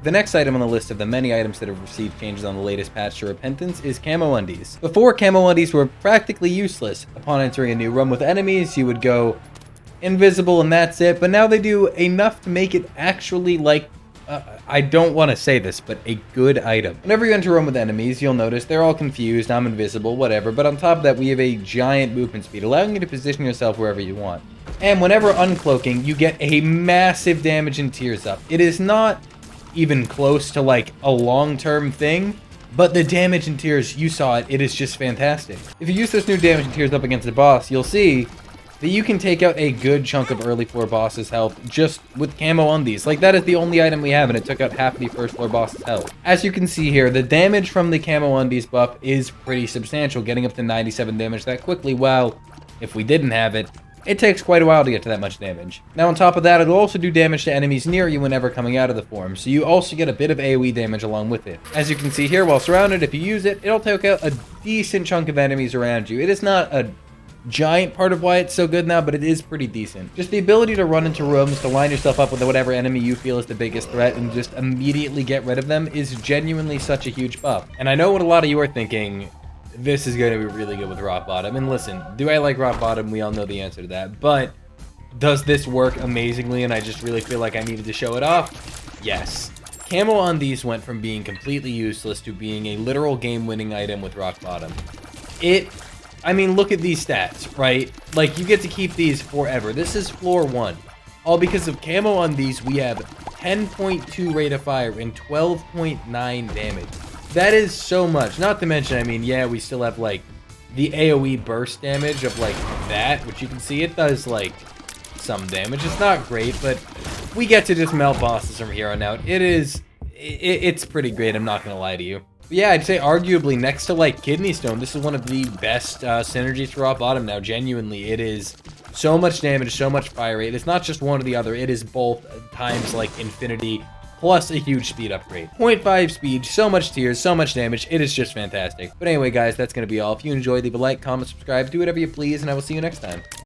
The next item on the list of the many items that have received changes on the latest patch to Repentance is Camo Undies. Before, Camo Undies were practically useless. Upon entering a new room with enemies, you would go invisible and that's it, but now they do enough to make it actually like, I don't want to say this, but a good item. Whenever you enter a room with enemies, you'll notice they're all confused, I'm invisible, whatever, but on top of that, we have a giant movement speed, allowing you to position yourself wherever you want. And whenever uncloaking, you get a massive damage and tears up. It is not even close to like a long-term thing, but the damage and tears, you saw it, it is just fantastic. If you use this new damage and tears up against a boss, you'll see that you can take out a good chunk of early floor boss's health just with Camo Undies. Like, that is the only item we have, and it took out half the first floor boss's health. As you can see here, the damage from the Camo Undies buff is pretty substantial, getting up to 97 damage that quickly, while if we didn't have it, it takes quite a while to get to that much damage. Now, on top of that, it'll also do damage to enemies near you whenever coming out of the form, so you also get a bit of AoE damage along with it. As you can see here, while surrounded, if you use it, it'll take out a decent chunk of enemies around you. It is not a giant part of why it's so good now, but it is pretty decent. Just the ability to run into rooms, to line yourself up with whatever enemy you feel is the biggest threat, and just immediately get rid of them is genuinely such a huge buff. And I know what a lot of you are thinking, this is going to be really good with Rock Bottom. And listen, do I like Rock Bottom? We all know the answer to that. But does this work amazingly and I just really feel like I needed to show it off? Yes. Camo Undies went from being completely useless to being a literal game-winning item with Rock Bottom. I mean, look at these stats, right? Like, you get to keep these forever. This is floor 1. All because of Camo Undies, we have 10.2 rate of fire and 12.9 damage. That is so much. Not to mention, I mean, yeah, we still have, like, the AoE burst damage of, like, that, which you can see it does, like, some damage. It's not great, but we get to just melt bosses from here on out. It's pretty great, I'm not gonna lie to you. But yeah, I'd say arguably next to, like, Kidney Stone, this is one of the best synergies for Rock Bottom now. Genuinely, it is so much damage, so much fire rate. It's not just one or the other, it is both times, like, infinity, plus a huge speed upgrade. 0.5 speed, so much tears, so much damage, it is just fantastic. But anyway, guys, that's going to be all. If you enjoyed, leave a like, comment, subscribe, do whatever you please, and I will see you next time.